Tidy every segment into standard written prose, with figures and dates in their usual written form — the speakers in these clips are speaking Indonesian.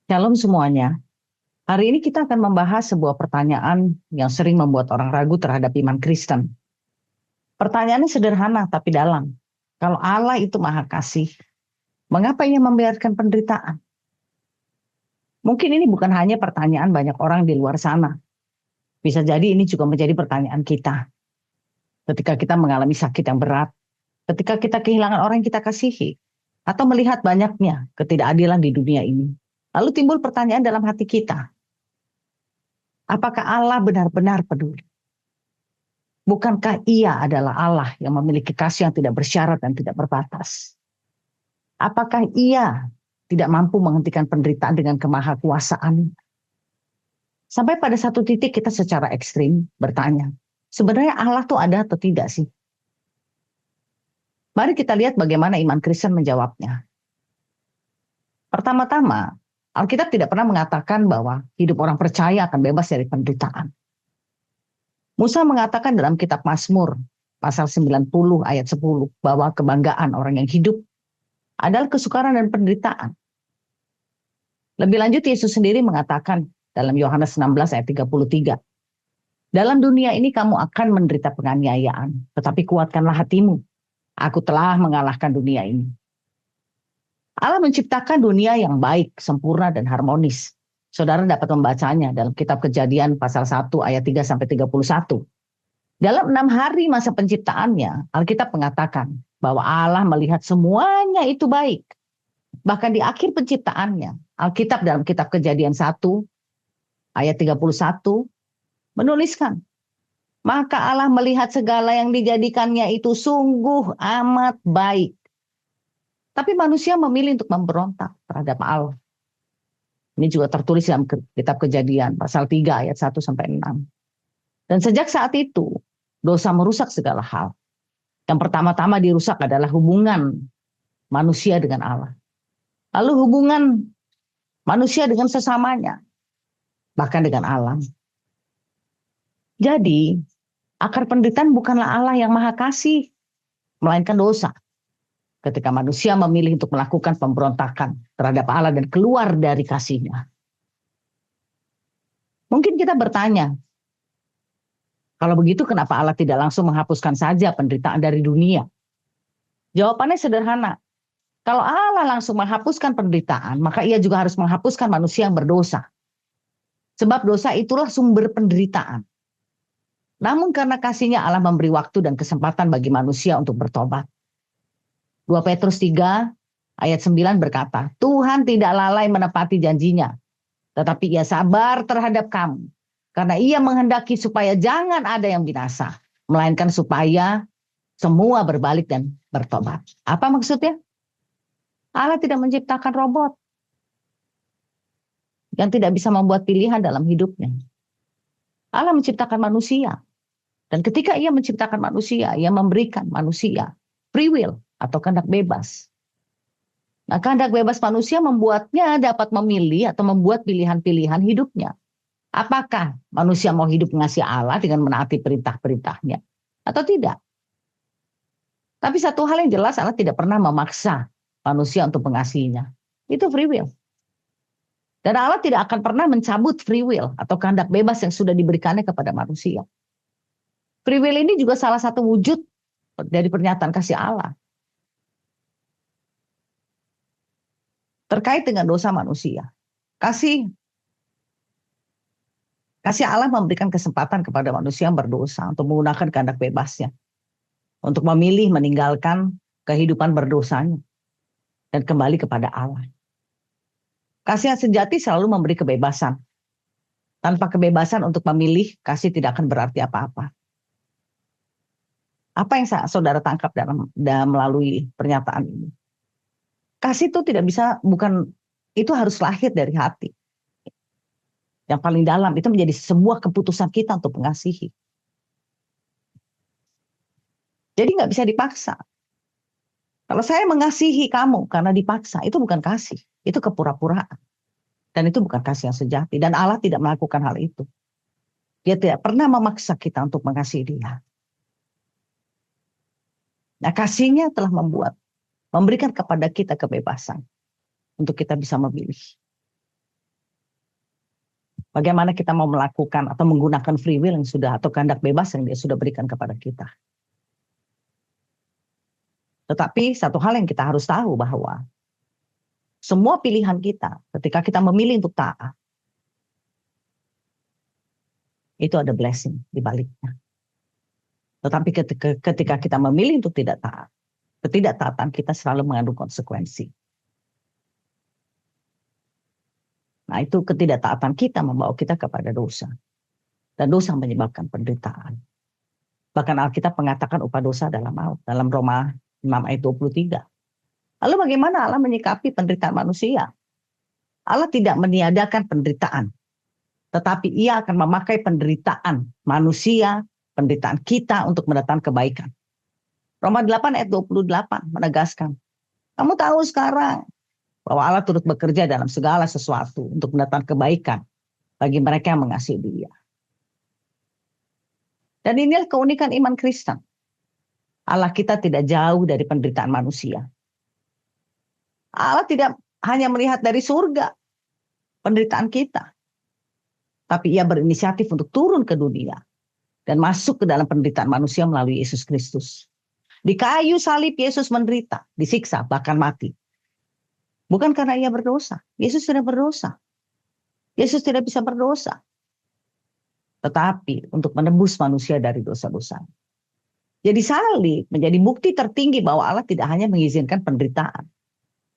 Shalom semuanya. Hari ini kita akan membahas sebuah pertanyaan yang sering membuat orang ragu terhadap iman Kristen. Pertanyaannya sederhana tapi dalam. Kalau Allah itu Maha Kasih, mengapa Ia membiarkan penderitaan? Mungkin ini bukan hanya pertanyaan banyak orang di luar sana. Bisa jadi ini juga menjadi pertanyaan kita. Ketika kita mengalami sakit yang berat, ketika kita kehilangan orang yang kita kasihi, atau melihat banyaknya ketidakadilan di dunia ini. Lalu timbul pertanyaan dalam hati kita, apakah Allah benar-benar peduli? Bukankah Ia adalah Allah yang memiliki kasih yang tidak bersyarat dan tidak berbatas? Apakah Ia tidak mampu menghentikan penderitaan dengan kemahakuasaan? Sampai pada satu titik kita secara ekstrim bertanya, sebenarnya Allah tuh ada atau tidak sih? Mari kita lihat bagaimana iman Kristen menjawabnya. Pertama-tama, Alkitab tidak pernah mengatakan bahwa hidup orang percaya akan bebas dari penderitaan. Musa mengatakan dalam kitab Mazmur pasal 90 ayat 10 bahwa kebanggaan orang yang hidup adalah kesukaran dan penderitaan. Lebih lanjut Yesus sendiri mengatakan dalam Yohanes 16 ayat 33, dalam dunia ini kamu akan menderita penganiayaan, tetapi kuatkanlah hatimu. Aku telah mengalahkan dunia ini. Allah menciptakan dunia yang baik, sempurna, dan harmonis. Saudara dapat membacanya dalam kitab Kejadian pasal 1 ayat 3 sampai 31. Dalam 6 hari masa penciptaannya, Alkitab mengatakan bahwa Allah melihat semuanya itu baik. Bahkan di akhir penciptaannya, Alkitab dalam kitab Kejadian 1 ayat 31 menuliskan, maka Allah melihat segala yang dijadikannya itu sungguh amat baik. Tapi manusia memilih untuk memberontak terhadap Allah. Ini juga tertulis dalam kitab Kejadian pasal 3 ayat 1 sampai 6. Dan sejak saat itu, dosa merusak segala hal. Yang pertama-tama dirusak adalah hubungan manusia dengan Allah. Lalu hubungan manusia dengan sesamanya, bahkan dengan alam. Jadi, akar penderitaan bukanlah Allah yang Maha Kasih, melainkan dosa. Ketika manusia memilih untuk melakukan pemberontakan terhadap Allah dan keluar dari kasih-Nya. Mungkin kita bertanya, kalau begitu kenapa Allah tidak langsung menghapuskan saja penderitaan dari dunia? Jawabannya sederhana. Kalau Allah langsung menghapuskan penderitaan, maka Ia juga harus menghapuskan manusia yang berdosa. Sebab dosa itulah sumber penderitaan. Namun karena kasih-Nya Allah memberi waktu dan kesempatan bagi manusia untuk bertobat. 2 Petrus 3 ayat 9 berkata, Tuhan tidak lalai menepati janjinya, tetapi Ia sabar terhadap kamu. Karena Ia menghendaki supaya jangan ada yang binasa, melainkan supaya semua berbalik dan bertobat. Apa maksudnya? Allah tidak menciptakan robot yang tidak bisa membuat pilihan dalam hidupnya. Allah menciptakan manusia. Dan ketika Ia menciptakan manusia, Ia memberikan manusia free will atau kehendak bebas. Nah, kehendak bebas manusia membuatnya dapat memilih atau membuat pilihan-pilihan hidupnya. Apakah manusia mau hidup mengasihi Allah dengan menaati perintah-perintahnya atau tidak? Tapi satu hal yang jelas, Allah tidak pernah memaksa manusia untuk mengasihinya. Itu free will. Dan Allah tidak akan pernah mencabut free will atau kehendak bebas yang sudah diberikannya kepada manusia. Free will ini juga salah satu wujud dari pernyataan kasih Allah. Terkait dengan dosa manusia. Kasih Allah memberikan kesempatan kepada manusia yang berdosa untuk menggunakan kehendak bebasnya. Untuk memilih meninggalkan kehidupan berdosanya. Dan kembali kepada Allah. Kasih yang sejati selalu memberi kebebasan. Tanpa kebebasan untuk memilih, kasih tidak akan berarti apa-apa. Apa yang saudara tangkap dalam melalui pernyataan ini? Kasih itu tidak bisa, itu harus lahir dari hati. Yang paling dalam, itu menjadi sebuah keputusan kita untuk mengasihi. Jadi nggak bisa dipaksa. Kalau saya mengasihi kamu karena dipaksa, itu bukan kasih. Itu kepura-puraan. Dan itu bukan kasih yang sejati. Dan Allah tidak melakukan hal itu. Dia tidak pernah memaksa kita untuk mengasihi Dia. Nah, kasih-Nya telah memberikan kepada kita kebebasan untuk kita bisa memilih. Bagaimana kita mau melakukan atau menggunakan free will yang sudah atau kehendak bebas yang dia sudah berikan kepada kita. Tetapi satu hal yang kita harus tahu bahwa semua pilihan kita ketika kita memilih untuk taat, itu ada blessing di baliknya. Tetapi ketika kita memilih untuk tidak taat, ketidaktaatan kita selalu mengandung konsekuensi. Nah, itu ketidaktaatan kita membawa kita kepada dosa. Dan dosa menyebabkan penderitaan. Bahkan Alkitab mengatakan upah dosa adalah maut. Dalam Roma 6 ayat 23. Lalu bagaimana Allah menyikapi penderitaan manusia? Allah tidak meniadakan penderitaan. Tetapi ia akan memakai penderitaan manusia, penderitaan kita untuk mendatangkan kebaikan. Roma 8 ayat 28 menegaskan. Kamu tahu sekarang bahwa Allah turut bekerja dalam segala sesuatu untuk mendatangkan kebaikan bagi mereka yang mengasihi Dia. Dan inilah keunikan iman Kristen. Allah kita tidak jauh dari penderitaan manusia. Allah tidak hanya melihat dari surga penderitaan kita, tapi Ia berinisiatif untuk turun ke dunia dan masuk ke dalam penderitaan manusia melalui Yesus Kristus. Di kayu salib Yesus menderita, disiksa, bahkan mati. Bukan karena Ia berdosa. Yesus tidak berdosa. Yesus tidak bisa berdosa. Tetapi untuk menebus manusia dari dosa-dosa. Jadi salib menjadi bukti tertinggi bahwa Allah tidak hanya mengizinkan penderitaan.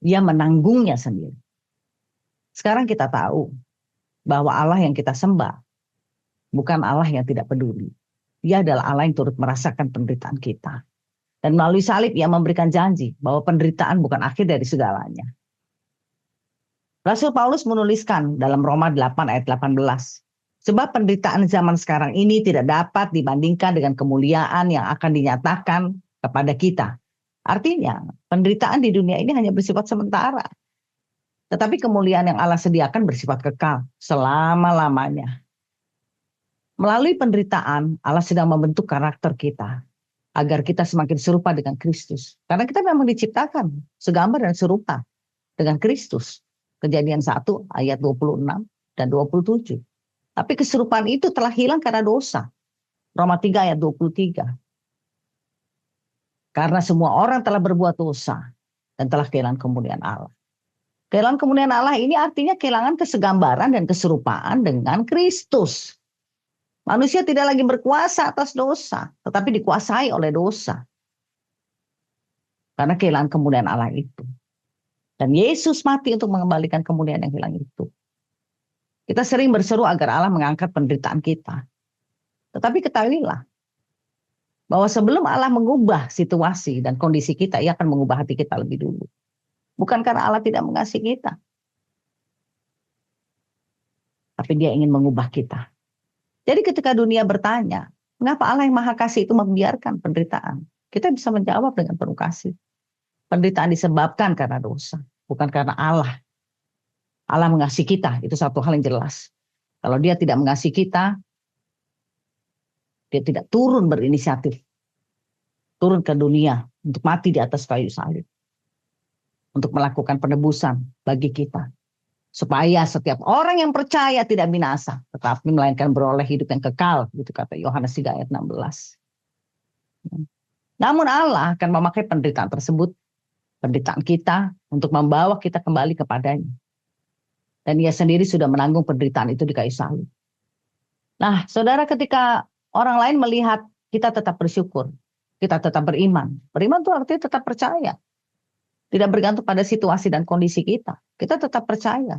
Dia menanggungnya sendiri. Sekarang kita tahu bahwa Allah yang kita sembah bukan Allah yang tidak peduli. Dia adalah Allah yang turut merasakan penderitaan kita. Dan melalui salib Ia memberikan janji bahwa penderitaan bukan akhir dari segalanya. Rasul Paulus menuliskan dalam Roma 8 ayat 18. Sebab penderitaan zaman sekarang ini tidak dapat dibandingkan dengan kemuliaan yang akan dinyatakan kepada kita. Artinya penderitaan di dunia ini hanya bersifat sementara. Tetapi kemuliaan yang Allah sediakan bersifat kekal selama-lamanya. Melalui penderitaan Allah sedang membentuk karakter kita. Agar kita semakin serupa dengan Kristus. Karena kita memang diciptakan segambar dan serupa dengan Kristus. Kejadian 1 ayat 26 dan 27. Tapi keserupaan itu telah hilang karena dosa. Roma 3 ayat 23. Karena semua orang telah berbuat dosa dan telah kehilangan kemuliaan Allah. Kehilangan kemuliaan Allah ini artinya kehilangan kesegambaran dan keserupaan dengan Kristus. Manusia tidak lagi berkuasa atas dosa, tetapi dikuasai oleh dosa. Karena kehilangan kemuliaan Allah itu. Dan Yesus mati untuk mengembalikan kemuliaan yang hilang itu. Kita sering berseru agar Allah mengangkat penderitaan kita. Tetapi ketahuilah bahwa sebelum Allah mengubah situasi dan kondisi kita, Ia akan mengubah hati kita lebih dulu. Bukan karena Allah tidak mengasihi kita. Tapi Dia ingin mengubah kita. Jadi ketika dunia bertanya, mengapa Allah yang Maha Kasih itu membiarkan penderitaan? Kita bisa menjawab dengan penuh kasih. Penderitaan disebabkan karena dosa, bukan karena Allah. Allah mengasihi kita, itu satu hal yang jelas. Kalau Dia tidak mengasihi kita, Dia tidak turun berinisiatif. Turun ke dunia untuk mati di atas kayu salib. Untuk melakukan penebusan bagi kita. Supaya setiap orang yang percaya tidak binasa, tetapi melainkan beroleh hidup yang kekal, gitu kata Yohanes 3 ayat 16. Namun Allah akan memakai penderitaan tersebut, penderitaan kita, untuk membawa kita kembali kepadanya. Dan Ia sendiri sudah menanggung penderitaan itu di kayu salib. Nah, saudara, ketika orang lain melihat kita tetap bersyukur, kita tetap beriman. Beriman itu artinya tetap percaya. Tidak bergantung pada situasi dan kondisi kita. Kita tetap percaya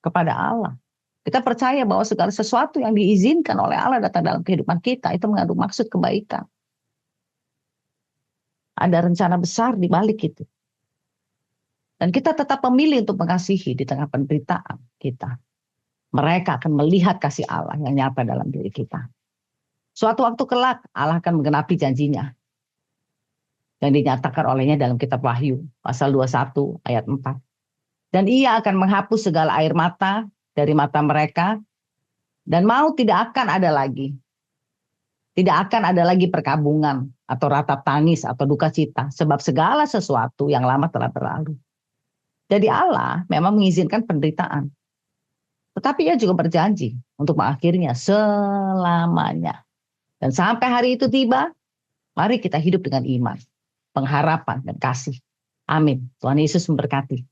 kepada Allah. Kita percaya bahwa segala sesuatu yang diizinkan oleh Allah datang dalam kehidupan kita, itu mengandung maksud kebaikan. Ada rencana besar di balik itu. Dan kita tetap memilih untuk mengasihi di tengah penderitaan kita. Mereka akan melihat kasih Allah yang nyata dalam diri kita. Suatu waktu kelak, Allah akan menggenapi janjinya. Yang dinyatakan olehnya dalam kitab Wahyu, pasal 21 ayat 4. Dan Ia akan menghapus segala air mata dari mata mereka, dan maut tidak akan ada lagi. Tidak akan ada lagi perkabungan, atau ratap tangis, atau duka cita, sebab segala sesuatu yang lama telah berlalu. Jadi Allah memang mengizinkan penderitaan. Tetapi ia juga berjanji untuk mengakhirinya selamanya. Dan sampai hari itu tiba, mari kita hidup dengan iman, pengharapan, dan kasih. Amin. Tuhan Yesus memberkati.